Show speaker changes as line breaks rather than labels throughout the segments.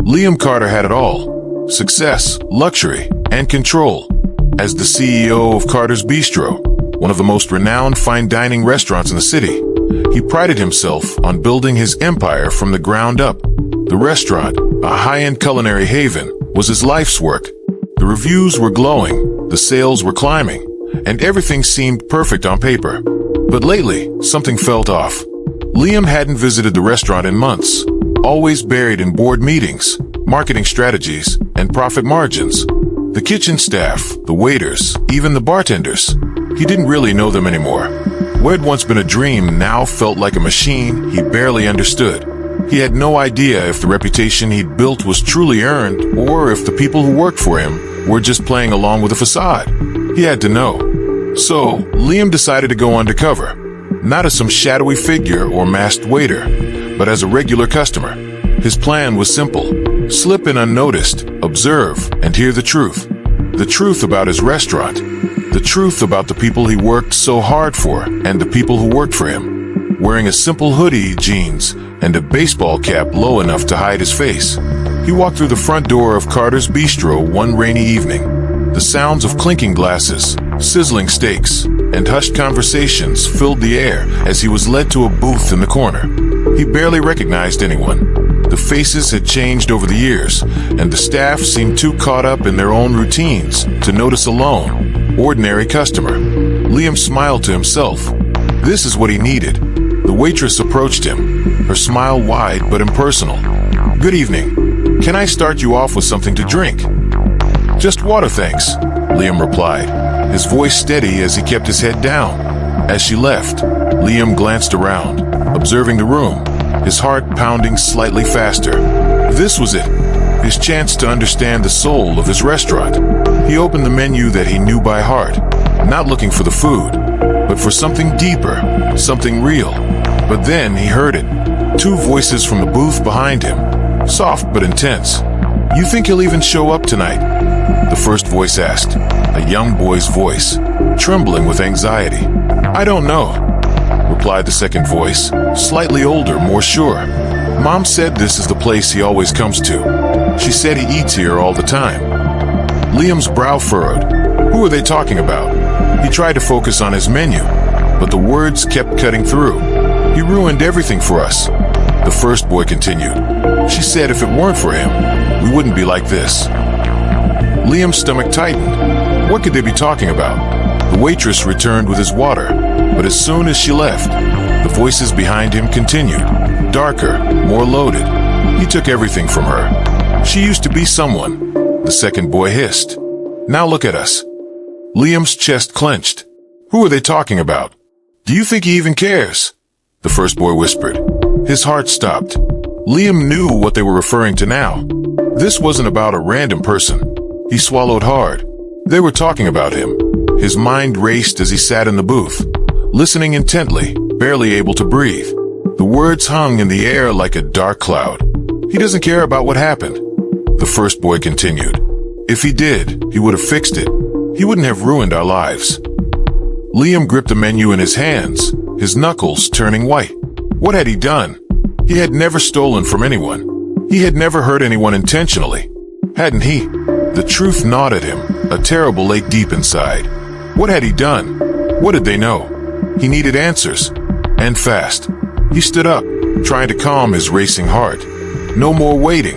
Liam Carter had it all: success, luxury, and control. As the CEO of Carter's Bistro, one of the most renowned fine dining restaurants in the city, he prided himself on building his empire from the ground up. The restaurant, a high-end culinary haven, was his life's work. The reviews were glowing, the sales were climbing, and everything seemed perfect on paper. But lately, something felt off. Liam hadn't visited the restaurant in months, always buried in board meetings, marketing strategies, and profit margins. The kitchen staff, the waiters, even the bartenders, he didn't really know them anymore. What had once been a dream now felt like a machine he barely understood. He had no idea if the reputation he'd built was truly earned, or if the people who worked for him were just playing along with a facade. He had to know. So, Liam decided to go undercover, not as some shadowy figure or masked waiter, but as a regular customer. His plan was simple: slip in unnoticed, observe, and hear the truth. The truth about his restaurant. The truth about the people he worked so hard for, and the people who worked for him. Wearing a simple hoodie, jeans, and a baseball cap low enough to hide his face, he walked through the front door of Carter's Bistro one rainy evening. The sounds of clinking glasses, sizzling steaks, and hushed conversations filled the air as he was led to a booth in the corner. He barely recognized anyone. The faces had changed over the years, and the staff seemed too caught up in their own routines to notice a lone, ordinary customer. Liam smiled to himself. This is what he needed. The waitress approached him, her smile wide but impersonal. "Good evening. Can I start you off with something to drink?" "Just water, thanks," Liam replied, his voice steady as he kept his head down. As she left, Liam glanced around, observing the room, his heart pounding slightly faster. This was it, his chance to understand the soul of his restaurant. He opened the menu that he knew by heart, not looking for the food, but for something deeper, something real. But then he heard it. Two voices from the booth behind him, soft but intense. "You think he'll even show up tonight?" the first voice asked, a young boy's voice, trembling with anxiety. "I don't know," replied the second voice, slightly older, more sure. "Mom said this is the place he always comes to. She said he eats here all the time." Liam's brow furrowed. Who are they talking about? He tried to focus on his menu, but the words kept cutting through. "He ruined everything for us," the first boy continued. "She said if it weren't for him, we wouldn't be like this." Liam's stomach tightened. What could they be talking about? The waitress returned with his water, but as soon as she left, the voices behind him continued, darker, more loaded. He took everything from her. "She used to be someone," the second boy hissed. "Now look at us." Liam's chest clenched. "Who are they talking about? Do you think he even cares?" the first boy whispered. His heart stopped. Liam knew what they were referring to now. This wasn't about a random person. He swallowed hard. They were talking about him. His mind raced as he sat in the booth, listening intently, barely able to breathe. The words hung in the air like a dark cloud. "He doesn't care about what happened," the first boy continued. "If he did, he would have fixed it. He wouldn't have ruined our lives." Liam gripped the menu in his hands, his knuckles turning white. What had he done? He had never stolen from anyone. He had never hurt anyone intentionally. Hadn't he? The truth gnawed at him, a terrible ache deep inside. What had he done? What did they know? He needed answers, and fast. He stood up, trying to calm his racing heart. No more waiting.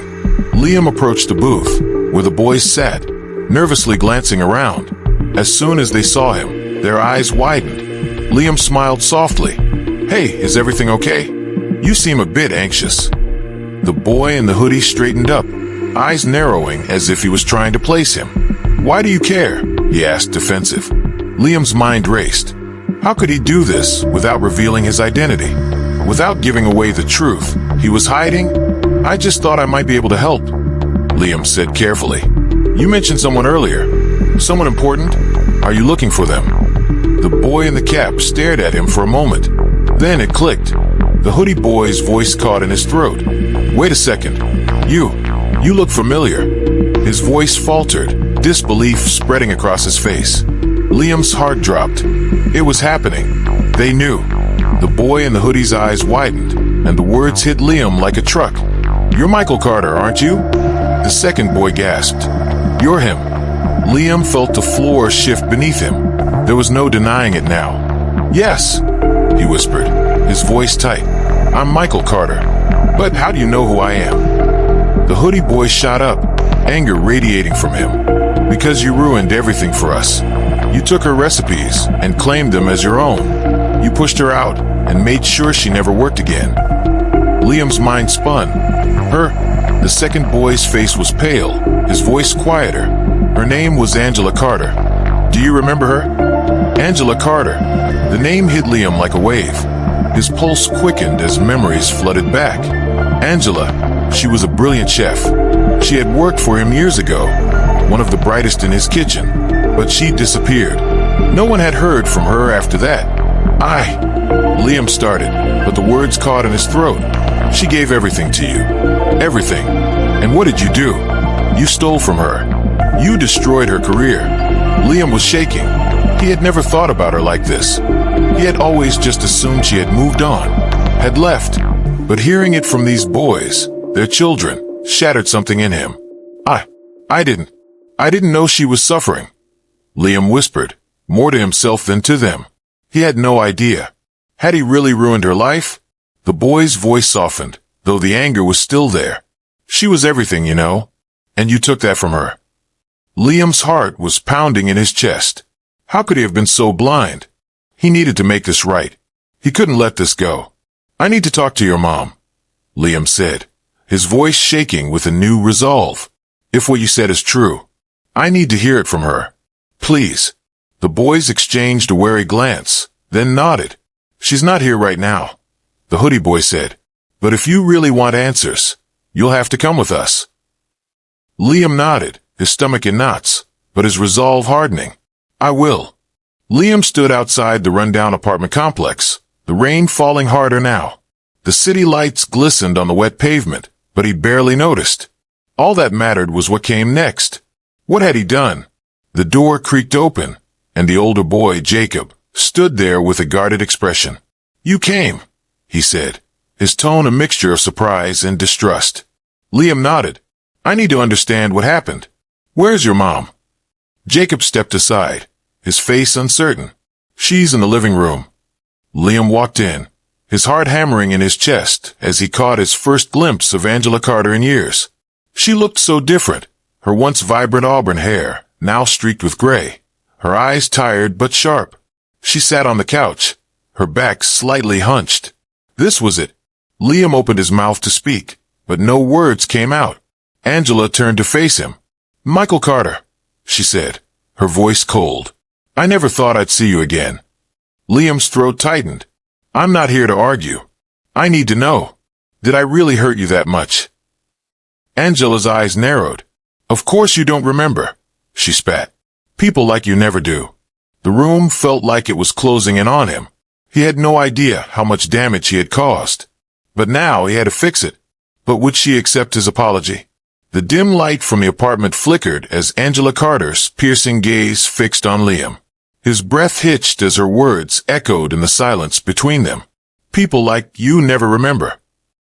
Liam approached the booth, where the boys sat, nervously glancing around. As soon as they saw him, their eyes widened. Liam smiled softly. "Hey, is everything okay? You seem a bit anxious." The boy in the hoodie straightened up, eyes narrowing as if he was trying to place him. "Why do you care?" he asked, defensive. Liam's mind raced. How could he do this without revealing his identity? Without giving away the truth he was hiding? "I just thought I might be able to help," Liam said carefully. "You mentioned someone earlier. Someone important? Are you looking for them?" The boy in the cap stared at him for a moment. Then it clicked. The hoodie boy's voice caught in his throat. "Wait a second. You look familiar." His voice faltered, disbelief spreading across his face. Liam's heart dropped. It was happening. They knew. The boy in the hoodie's eyes widened, and the words hit Liam like a truck. "You're Michael Carter, aren't you?" The second boy gasped. "You're him." Liam felt the floor shift beneath him. There was no denying it now. "Yes," he whispered, his voice tight. "I'm Michael Carter. But how do you know who I am?" The hoodie boy shot up, anger radiating from him. "Because you ruined everything for us. You took her recipes and claimed them as your own. You pushed her out and made sure she never worked again." Liam's mind spun. Her? The second boy's face was pale, his voice quieter. Her name was Angela Carter. "Do you remember her?" Angela Carter. The name hit Liam like a wave. His pulse quickened as memories flooded back. Angela, she was a brilliant chef. She had worked for him years ago, one of the brightest in his kitchen, but she disappeared. No one had heard from her after that. Liam started, but the words caught in his throat. "She gave everything to you. Everything. And what did you do? You stole from her. You destroyed her career." Liam was shaking. He had never thought about her like this. He had always just assumed she had moved on, had left. But hearing it from these boys, their children, shattered something in him. I didn't know she was suffering," Liam whispered, more to himself than to them. He had no idea. Had he really ruined her life? The boy's voice softened, though the anger was still there. "She was everything, you know. And you took that from her." Liam's heart was pounding in his chest. How could he have been so blind? He needed to make this right. He couldn't let this go. "I need to talk to your mom," Liam said, his voice shaking with a new resolve. "If what you said is true, I need to hear it from her. Please." The boys exchanged a wary glance, then nodded. "She's not here right now," the hoodie boy said. "But if you really want answers, you'll have to come with us." Liam nodded, his stomach in knots, but his resolve hardening. "I will." Liam stood outside the rundown apartment complex, the rain falling harder now. The city lights glistened on the wet pavement, but he barely noticed. All that mattered was what came next. What had he done? The door creaked open, and the older boy, Jacob, stood there with a guarded expression. "You came," he said, his tone a mixture of surprise and distrust. Liam nodded. "I need to understand what happened. Where's your mom?" Jacob stepped aside, his face uncertain. "She's in the living room." Liam walked in, his heart hammering in his chest as he caught his first glimpse of Angela Carter in years. She looked so different, her once vibrant auburn hair, now streaked with gray, her eyes tired but sharp. She sat on the couch, her back slightly hunched. This was it. Liam opened his mouth to speak, but no words came out. Angela turned to face him. "Michael Carter," she said, her voice cold. "I never thought I'd see you again." Liam's throat tightened. "I'm not here to argue. I need to know. Did I really hurt you that much?" Angela's eyes narrowed. "Of course you don't remember," she spat. "People like you never do." The room felt like it was closing in on him. He had no idea how much damage he had caused. But now he had to fix it. But would she accept his apology? The dim light from the apartment flickered as Angela Carter's piercing gaze fixed on Liam. His breath hitched as her words echoed in the silence between them. "People like you never remember."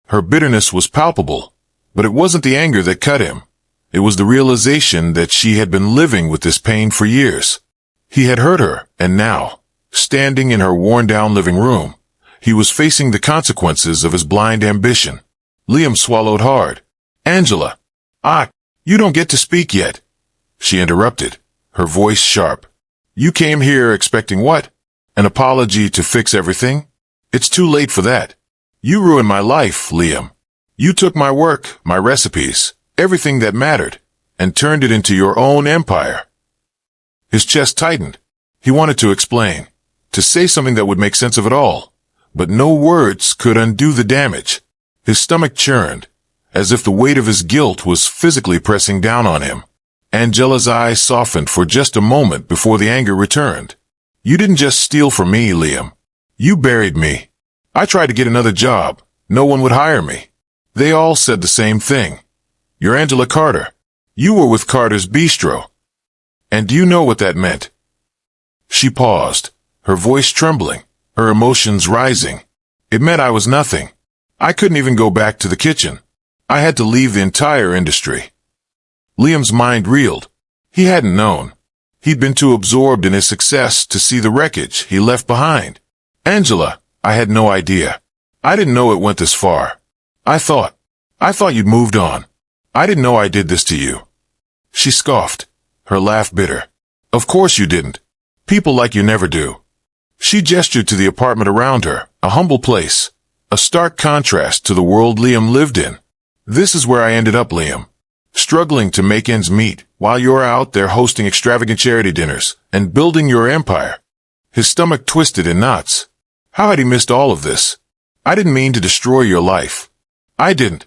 Her bitterness was palpable, but it wasn't the anger that cut him. It was the realization that she had been living with this pain for years. He had hurt her, and now, standing in her worn-down living room, he was facing the consequences of his blind ambition. Liam swallowed hard. "Angela, you don't get to speak yet," she interrupted, her voice sharp. "You came here expecting what? An apology to fix everything? It's too late for that. You ruined my life, Liam. You took my work, my recipes, everything that mattered, and turned it into your own empire." His chest tightened. He wanted to explain, to say something that would make sense of it all, but no words could undo the damage. His stomach churned, as if the weight of his guilt was physically pressing down on him. Angela's eyes softened for just a moment before the anger returned. "You didn't just steal from me, Liam. You buried me. I tried to get another job. No one would hire me. They all said the same thing. You're Angela Carter. You were with Carter's Bistro. And do you know what that meant?" She paused, her voice trembling, her emotions rising. "It meant I was nothing. I couldn't even go back to the kitchen. I had to leave the entire industry. Liam's mind reeled. He hadn't known. He'd been too absorbed in his success to see the wreckage he left behind. Angela, I had no idea. I didn't know it went this far. I thought you'd moved on. I didn't know I did this to you. She scoffed, her laugh bitter. Of course you didn't. People like you never do. She gestured to the apartment around her, a humble place, a stark contrast to the world Liam lived in. This is where I ended up, Liam. Struggling to make ends meet while you're out there hosting extravagant charity dinners and building your empire. His stomach twisted in knots. How had he missed all of this? I didn't mean to destroy your life. I didn't.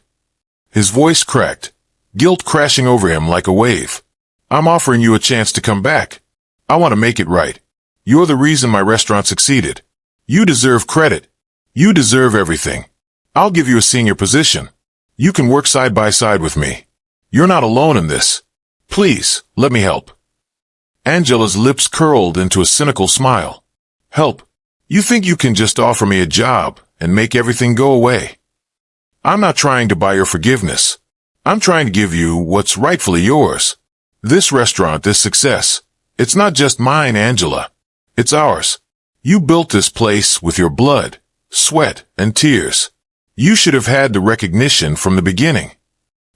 His voice cracked, guilt crashing over him like a wave. I'm offering you a chance to come back. I want to make it right. You're the reason my restaurant succeeded. You deserve credit. You deserve everything. I'll give you a senior position. You can work side by side with me. You're not alone in this. Please, let me help. Angela's lips curled into a cynical smile. Help? You think you can just offer me a job and make everything go away? I'm not trying to buy your forgiveness. I'm trying to give you what's rightfully yours. This restaurant, this success, it's not just mine, Angela. It's ours. You built this place with your blood, sweat, and tears. You should have had the recognition from the beginning.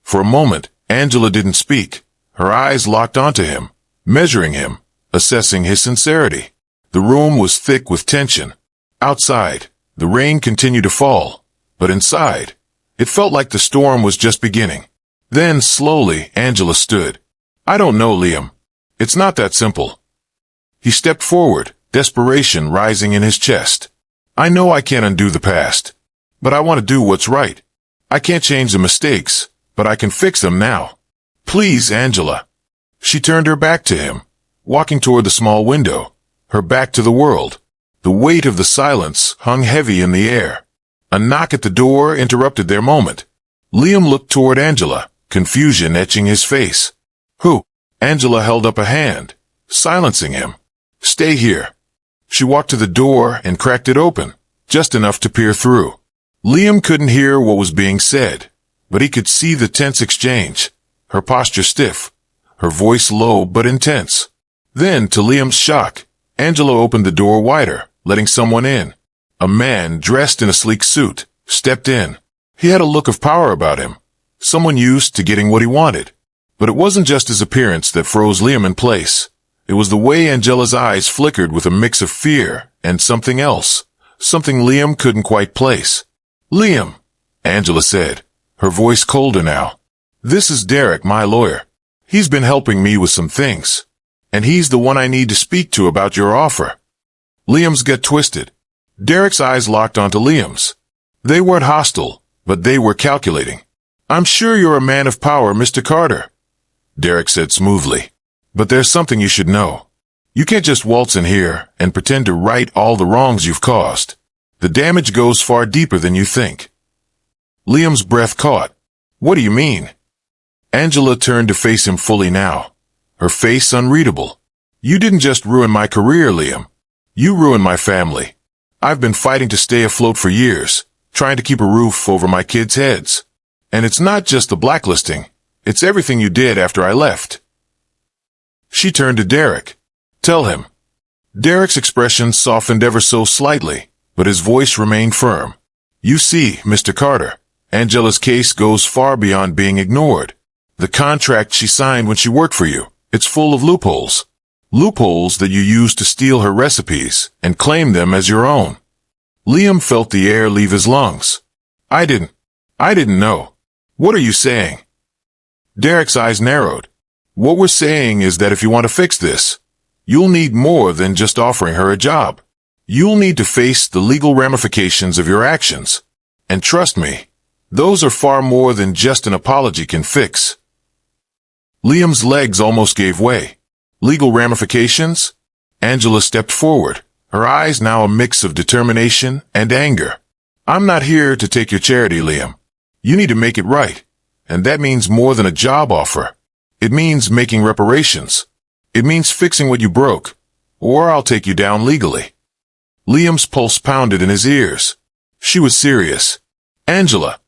For a moment, Angela didn't speak. Her eyes locked onto him, measuring him, assessing his sincerity. The room was thick with tension. Outside, the rain continued to fall, but inside, it felt like the storm was just beginning. Then, slowly, Angela stood. I don't know, Liam. It's not that simple. He stepped forward, desperation rising in his chest. I know I can't undo the past, but I want to do what's right. I can't change the mistakes, but I can fix them now. Please, Angela. She turned her back to him, walking toward the small window, her back to the world. The weight of the silence hung heavy in the air. A knock at the door interrupted their moment. Liam looked toward Angela, confusion etching his face. Who? Angela held up a hand, silencing him. Stay here. She walked to the door and cracked it open, just enough to peer through. Liam couldn't hear what was being said, but he could see the tense exchange, her posture stiff, her voice low but intense. Then, to Liam's shock, Angela opened the door wider, letting someone in. A man dressed in a sleek suit stepped in. He had a look of power about him, someone used to getting what he wanted. But it wasn't just his appearance that froze Liam in place. It was the way Angela's eyes flickered with a mix of fear and something else, something Liam couldn't quite place. Liam, Angela said, her voice colder now. This is Derek, my lawyer. He's been helping me with some things, and he's the one I need to speak to about your offer. Liam's gut twisted. Derek's eyes locked onto Liam's. They weren't hostile, but they were calculating. I'm sure you're a man of power, Mr. Carter, Derek said smoothly. But there's something you should know. You can't just waltz in here and pretend to right all the wrongs you've caused. The damage goes far deeper than you think. Liam's breath caught. What do you mean? Angela turned to face him fully now, her face unreadable. You didn't just ruin my career, Liam. You ruined my family. I've been fighting to stay afloat for years, trying to keep a roof over my kids' heads. And it's not just the blacklisting. It's everything you did after I left. She turned to Derek. Tell him. Derek's expression softened ever so slightly, but his voice remained firm. You see, Mr. Carter, Angela's case goes far beyond being ignored. The contract she signed when she worked for you, it's full of loopholes. Loopholes that you used to steal her recipes and claim them as your own. Liam felt the air leave his lungs. I didn't know. What are you saying? Derek's eyes narrowed. What we're saying is that if you want to fix this, you'll need more than just offering her a job. You'll need to face the legal ramifications of your actions. And trust me, those are far more than just an apology can fix. Liam's legs almost gave way. Legal ramifications? Angela stepped forward, her eyes now a mix of determination and anger. I'm not here to take your charity, Liam. You need to make it right. And that means more than a job offer. It means making reparations. It means fixing what you broke, or I'll take you down legally. Liam's pulse pounded in his ears. She was serious. Angela,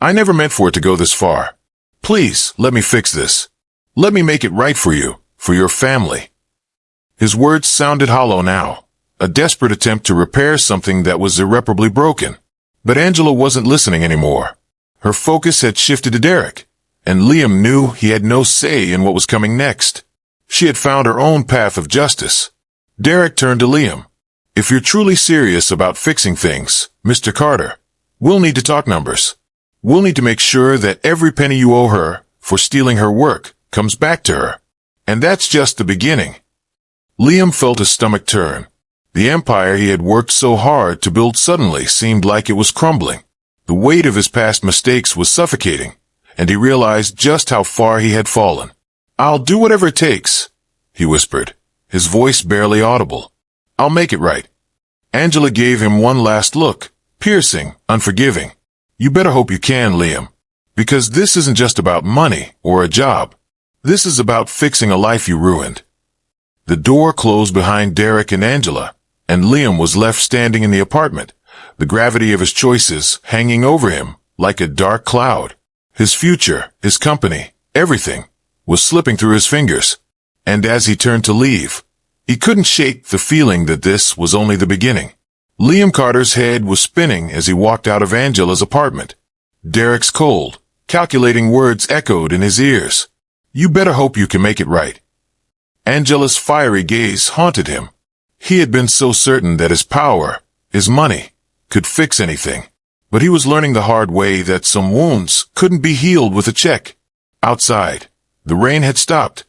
I never meant for it to go this far. Please, let me fix this. Let me make it right for you, for your family." His words sounded hollow now, a desperate attempt to repair something that was irreparably broken. But Angela wasn't listening anymore. Her focus had shifted to Derek, and Liam knew he had no say in what was coming next. She had found her own path of justice. Derek turned to Liam. "If you're truly serious about fixing things, Mr. Carter, we'll need to talk numbers. We'll need to make sure that every penny you owe her for stealing her work comes back to her. And that's just the beginning." Liam felt his stomach turn. The empire he had worked so hard to build suddenly seemed like it was crumbling. The weight of his past mistakes was suffocating, and he realized just how far he had fallen. "I'll do whatever it takes," he whispered, his voice barely audible. "I'll make it right." Angela gave him one last look, piercing, unforgiving. "You better hope you can, Liam. Because this isn't just about money or a job. This is about fixing a life you ruined." The door closed behind Derek and Angela, and Liam was left standing in the apartment, the gravity of his choices hanging over him like a dark cloud. His future, his company, everything was slipping through his fingers. And as he turned to leave, he couldn't shake the feeling that this was only the beginning. Liam Carter's head was spinning as he walked out of Angela's apartment. Derek's cold, calculating words echoed in his ears. "You better hope you can make it right." Angela's fiery gaze haunted him. He had been so certain that his power, his money, could fix anything. But he was learning the hard way that some wounds couldn't be healed with a check. Outside, the rain had stopped,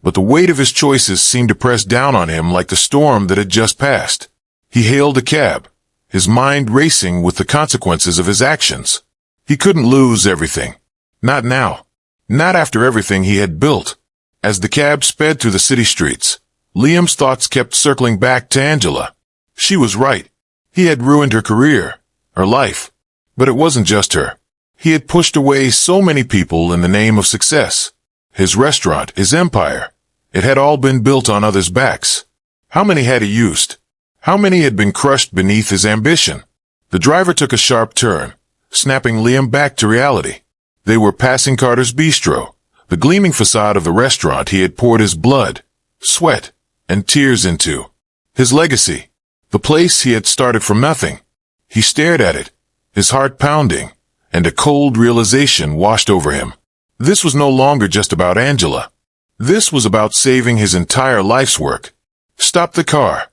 but the weight of his choices seemed to press down on him like the storm that had just passed. He hailed a cab, his mind racing with the consequences of his actions. He couldn't lose everything. Not now. Not after everything he had built. As the cab sped through the city streets, Liam's thoughts kept circling back to Angela. She was right. He had ruined her career, her life. But it wasn't just her. He had pushed away so many people in the name of success. His restaurant, his empire. It had all been built on others' backs. How many had he used? How many had been crushed beneath his ambition? The driver took a sharp turn, snapping Liam back to reality. They were passing Carter's Bistro, the gleaming facade of the restaurant he had poured his blood, sweat, and tears into. His legacy, the place he had started from nothing. He stared at it, his heart pounding, and a cold realization washed over him. This was no longer just about Angela. This was about saving his entire life's work. "Stop the car,"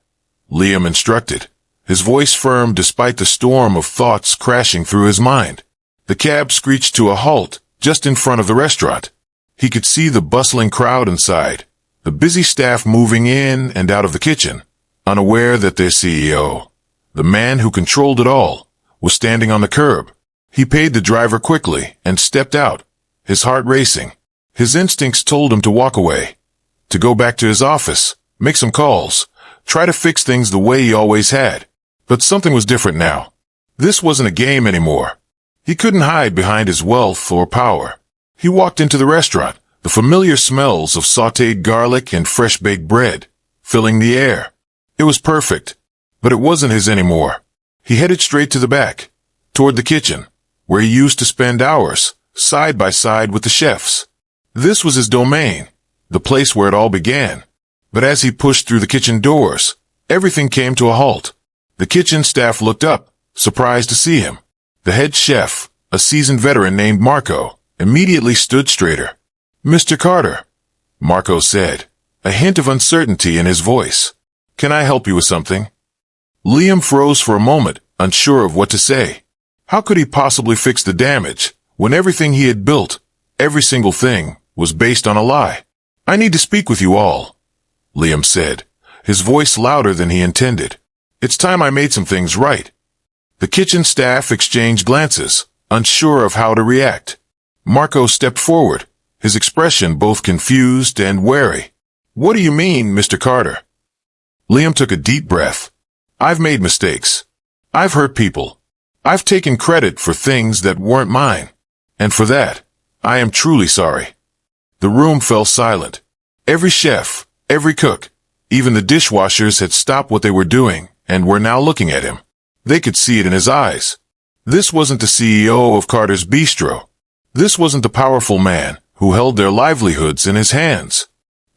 Liam instructed, his voice firm despite the storm of thoughts crashing through his mind. The cab screeched to a halt just in front of the restaurant. He could see the bustling crowd inside, the busy staff moving in and out of the kitchen, unaware that their CEO, the man who controlled it all, was standing on the curb. He paid the driver quickly and stepped out, his heart racing. His instincts told him to walk away, to go back to his office, make some calls, try to fix things the way he always had. But something was different now. This wasn't a game anymore. He couldn't hide behind his wealth or power. He walked into the restaurant, the familiar smells of sautéed garlic and fresh-baked bread, filling the air. It was perfect, but it wasn't his anymore. He headed straight to the back, toward the kitchen, where he used to spend hours, side by side with the chefs. This was his domain, the place where it all began. But as he pushed through the kitchen doors, everything came to a halt. The kitchen staff looked up, surprised to see him. The head chef, a seasoned veteran named Marco, immediately stood straighter. "Mr. Carter," Marco said, a hint of uncertainty in his voice. "Can I help you with something?" Liam froze for a moment, unsure of what to say. How could he possibly fix the damage when everything he had built, every single thing, was based on a lie? "I need to speak with you all," Liam said, his voice louder than he intended. "It's time I made some things right." The kitchen staff exchanged glances, unsure of how to react. Marco stepped forward, his expression both confused and wary. "What do you mean, Mr. Carter?" Liam took a deep breath. "I've made mistakes. I've hurt people. I've taken credit for things that weren't mine. And for that, I am truly sorry." The room fell silent. Every chef, every cook, even the dishwashers had stopped what they were doing and were now looking at him. They could see it in his eyes. This wasn't the CEO of Carter's Bistro. This wasn't the powerful man who held their livelihoods in his hands.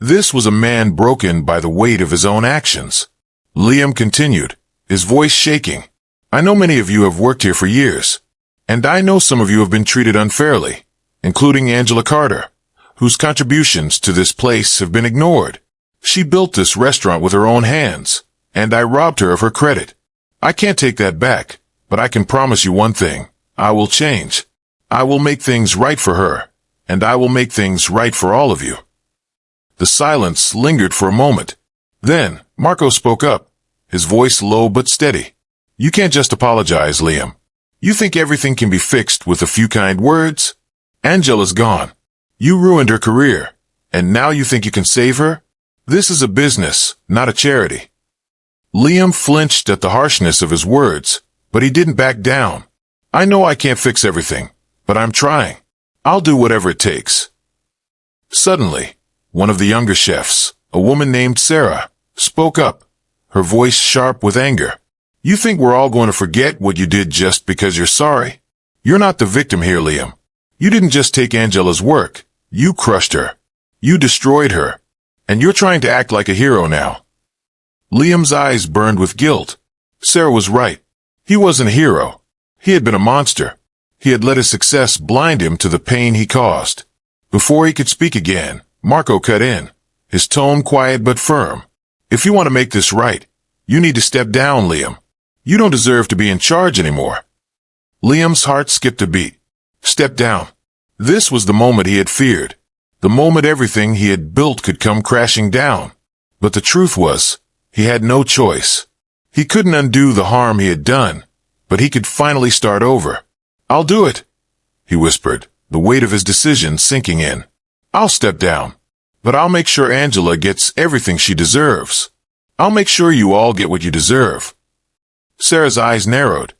This was a man broken by the weight of his own actions. Liam continued, his voice shaking. I know many of you have worked here for years, and I know some of you have been treated unfairly, including Angela Carter, whose contributions to this place have been ignored. She built this restaurant with her own hands, and I robbed her of her credit. I can't take that back, but I can promise you one thing. I will change. I will make things right for her, and I will make things right for all of you. The silence lingered for a moment. Then, Marco spoke up, his voice low but steady. You can't just apologize, Liam. You think everything can be fixed with a few kind words? Angela's gone. You ruined her career, and now you think you can save her? This is a business, not a charity. Liam flinched at the harshness of his words, but he didn't back down. I know I can't fix everything, but I'm trying. I'll do whatever it takes. Suddenly, one of the younger chefs, a woman named Sarah, spoke up, her voice sharp with anger. You think we're all going to forget what you did just because you're sorry? You're not the victim here, Liam. You didn't just take Angela's work. You crushed her. You destroyed her. And you're trying to act like a hero now. Liam's eyes burned with guilt. Sarah was right. He wasn't a hero. He had been a monster. He had let his success blind him to the pain he caused. Before he could speak again, Marco cut in, his tone quiet but firm. If you want to make this right, you need to step down, Liam. You don't deserve to be in charge anymore. Liam's heart skipped a beat. Step down. This was the moment he had feared. The moment everything he had built could come crashing down. But the truth was, he had no choice. He couldn't undo the harm he had done, but he could finally start over. I'll do it, he whispered, the weight of his decision sinking in. I'll step down, but I'll make sure Angela gets everything she deserves. I'll make sure you all get what you deserve. Sarah's eyes narrowed.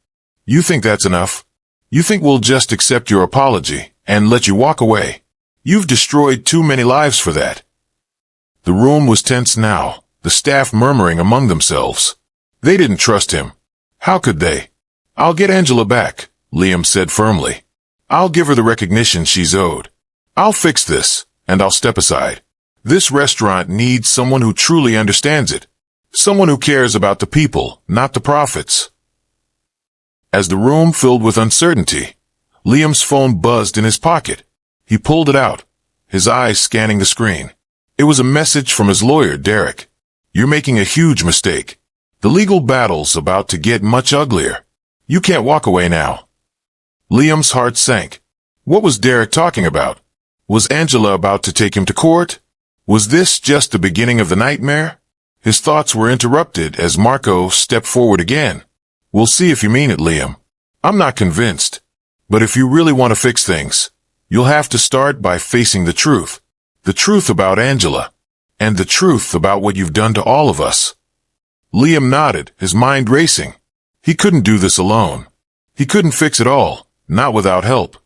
You think that's enough? You think we'll just accept your apology and let you walk away? You've destroyed too many lives for that. The room was tense now, the staff murmuring among themselves. They didn't trust him. How could they? I'll get Angela back, Liam said firmly. I'll give her the recognition she's owed. I'll fix this, and I'll step aside. This restaurant needs someone who truly understands it. Someone who cares about the people, not the profits. As the room filled with uncertainty, Liam's phone buzzed in his pocket. He pulled it out, his eyes scanning the screen. It was a message from his lawyer, Derek. You're making a huge mistake. The legal battle's about to get much uglier. You can't walk away now. Liam's heart sank. What was Derek talking about? Was Angela about to take him to court? Was this just the beginning of the nightmare? His thoughts were interrupted as Marco stepped forward again. We'll see if you mean it, Liam. I'm not convinced. But if you really want to fix things, you'll have to start by facing the truth. The truth about Angela. And the truth about what you've done to all of us. Liam nodded, his mind racing. He couldn't do this alone. He couldn't fix it all, not without help.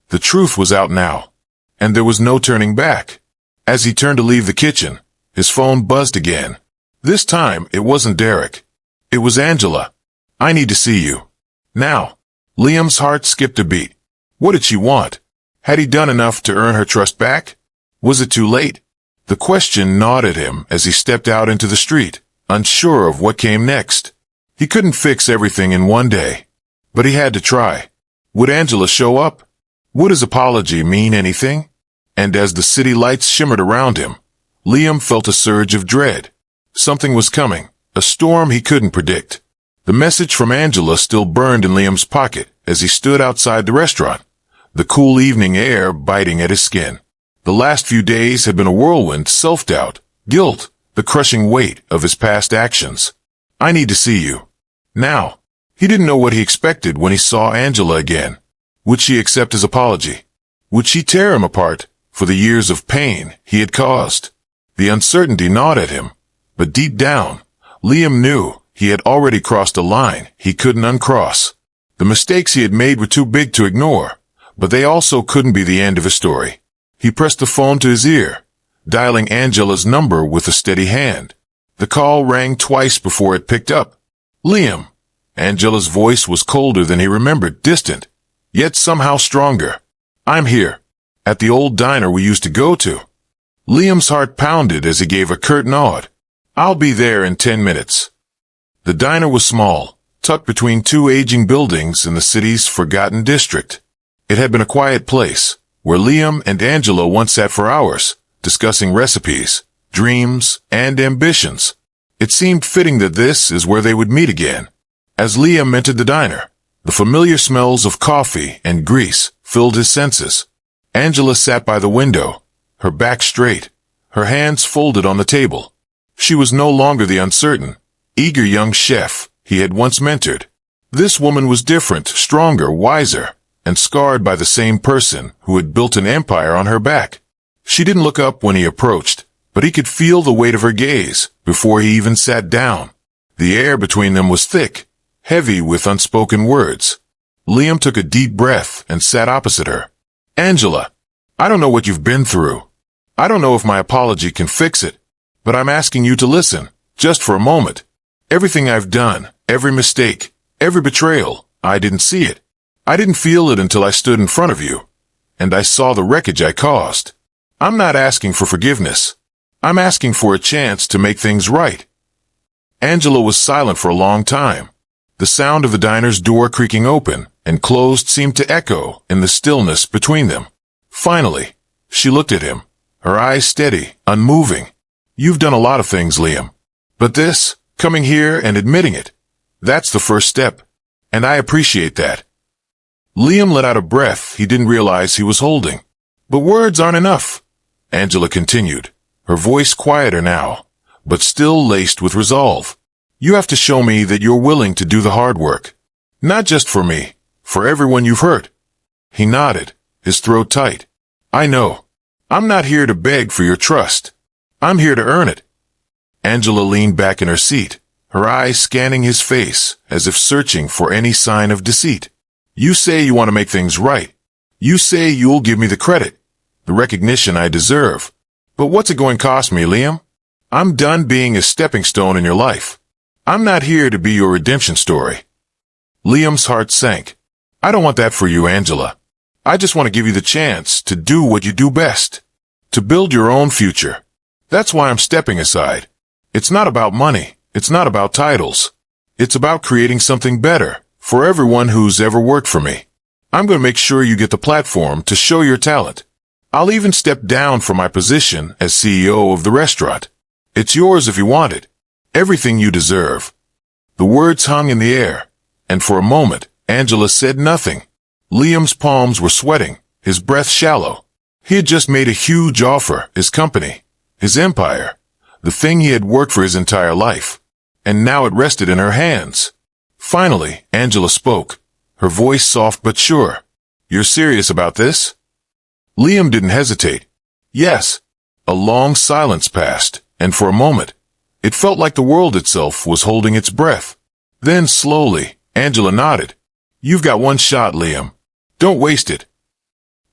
The truth was out now, and there was no turning back. As he turned to leave the kitchen, his phone buzzed again. This time, it wasn't Derek. It was Angela. I need to see you. Now. Liam's heart skipped a beat. What did she want? Had he done enough to earn her trust back? Was it too late? The question gnawed at him as he stepped out into the street, unsure of what came next. He couldn't fix everything in one day, but he had to try. Would Angela show up? Would his apology mean anything? And as the city lights shimmered around him, Liam felt a surge of dread. Something was coming, a storm he couldn't predict. The message from Angela still burned in Liam's pocket as he stood outside the restaurant, the cool evening air biting at his skin. The last few days had been a whirlwind, self-doubt, guilt, the crushing weight of his past actions. I need to see you. Now. He didn't know what he expected when he saw Angela again. Would she accept his apology? Would she tear him apart for the years of pain he had caused? The uncertainty gnawed at him, but deep down, Liam knew he had already crossed a line he couldn't uncross. The mistakes he had made were too big to ignore, but they also couldn't be the end of his story. He pressed the phone to his ear, dialing Angela's number with a steady hand. The call rang twice before it picked up. Liam, Angela's voice was colder than he remembered, distant, yet somehow stronger. "I'm here. At the old diner we used to go to." Liam's heart pounded as he gave a curt nod. "I'll be there in 10 minutes. The diner was small, tucked between two aging buildings in the city's forgotten district. It had been a quiet place, where Liam and Angela once sat for hours, discussing recipes, dreams, and ambitions. It seemed fitting that this is where they would meet again. As Liam entered the diner, the familiar smells of coffee and grease filled his senses. Angela sat by the window, her back straight, her hands folded on the table. She was no longer the uncertain, eager young chef he had once mentored. This woman was different, stronger, wiser, and scarred by the same person who had built an empire on her back. She didn't look up when he approached, but he could feel the weight of her gaze before he even sat down. The air between them was thick, heavy with unspoken words. Liam took a deep breath and sat opposite her. "Angela, I don't know what you've been through. I don't know if my apology can fix it, but I'm asking you to listen, just for a moment. Everything I've done, every mistake, every betrayal, I didn't see it. I didn't feel it until I stood in front of you, and I saw the wreckage I caused. I'm not asking for forgiveness. I'm asking for a chance to make things right." Angela was silent for a long time. The sound of the diner's door creaking open and closed seemed to echo in the stillness between them. Finally, she looked at him, her eyes steady, unmoving. "You've done a lot of things, Liam. But this, coming here and admitting it, that's the first step, and I appreciate that." Liam let out a breath he didn't realize he was holding. "But words aren't enough," Angela continued, her voice quieter now, but still laced with resolve. "You have to show me that you're willing to do the hard work. Not just for me, for everyone you've hurt." He nodded, his throat tight. "I know. I'm not here to beg for your trust. I'm here to earn it." Angela leaned back in her seat, her eyes scanning his face as if searching for any sign of deceit. "You say you want to make things right. You say you'll give me the credit, the recognition I deserve. But what's it going to cost me, Liam? I'm done being a stepping stone in your life. I'm not here to be your redemption story." Liam's heart sank. "I don't want that for you, Angela. I just want to give you the chance to do what you do best, to build your own future. That's why I'm stepping aside. It's not about money. It's not about titles. It's about creating something better for everyone who's ever worked for me. I'm going to make sure you get the platform to show your talent. I'll even step down from my position as CEO of the restaurant. It's yours if you want it. Everything you deserve." The words hung in the air, and for a moment, Angela said nothing. Liam's palms were sweating, his breath shallow. He had just made a huge offer, his company, his empire, the thing he had worked for his entire life, and now it rested in her hands. Finally, Angela spoke, her voice soft but sure. "You're serious about this?" Liam didn't hesitate. "Yes." A long silence passed, and for a moment, it felt like the world itself was holding its breath. Then slowly, Angela nodded. "You've got one shot, Liam. Don't waste it."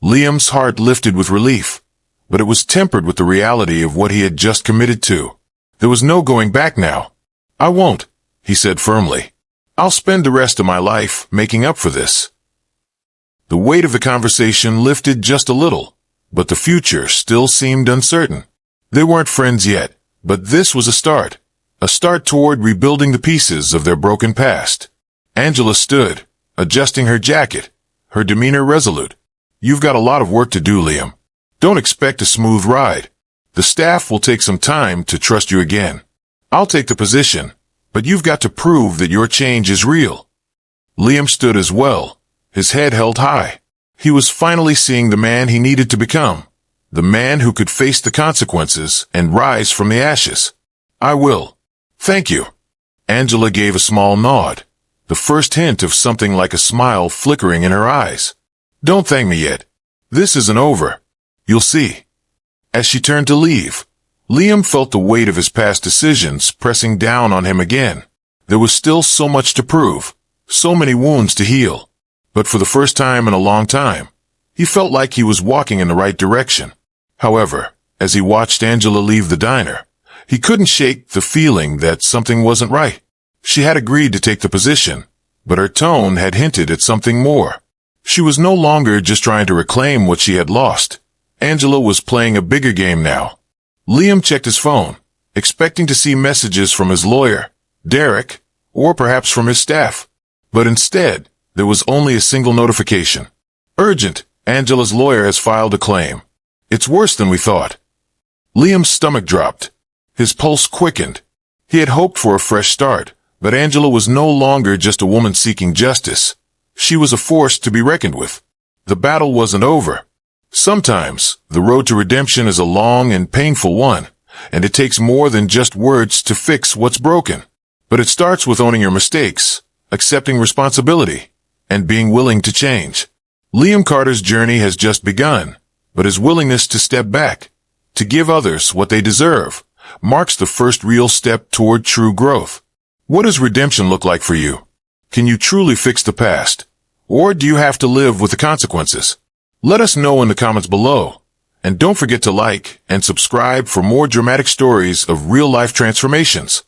Liam's heart lifted with relief, but it was tempered with the reality of what he had just committed to. There was no going back now. "I won't," he said firmly. "I'll spend the rest of my life making up for this." The weight of the conversation lifted just a little, but the future still seemed uncertain. They weren't friends yet, but this was a start toward rebuilding the pieces of their broken past. Angela stood, adjusting her jacket, her demeanor resolute. "You've got a lot of work to do, Liam. Don't expect a smooth ride. The staff will take some time to trust you again. I'll take the position, but you've got to prove that your change is real." Liam stood as well, his head held high. He was finally seeing the man he needed to become, the man who could face the consequences and rise from the ashes. "I will. Thank you." Angela gave a small nod, the first hint of something like a smile flickering in her eyes. "Don't thank me yet. This isn't over. You'll see." As she turned to leave, Liam felt the weight of his past decisions pressing down on him again. There was still so much to prove, so many wounds to heal. But for the first time in a long time, he felt like he was walking in the right direction. However, as he watched Angela leave the diner, he couldn't shake the feeling that something wasn't right. She had agreed to take the position, but her tone had hinted at something more. She was no longer just trying to reclaim what she had lost. Angela was playing a bigger game now. Liam checked his phone, expecting to see messages from his lawyer, Derek, or perhaps from his staff. But instead, there was only a single notification. Urgent, Angela's lawyer has filed a claim. It's worse than we thought. Liam's stomach dropped. His pulse quickened. He had hoped for a fresh start, but Angela was no longer just a woman seeking justice. She was a force to be reckoned with. The battle wasn't over. Sometimes, the road to redemption is a long and painful one, and it takes more than just words to fix what's broken. But it starts with owning your mistakes, accepting responsibility, and being willing to change. Liam Carter's journey has just begun, but his willingness to step back, to give others what they deserve, marks the first real step toward true growth. What does redemption look like for you? Can you truly fix the past? Or do you have to live with the consequences? Let us know in the comments below. And don't forget to like and subscribe for more dramatic stories of real-life transformations.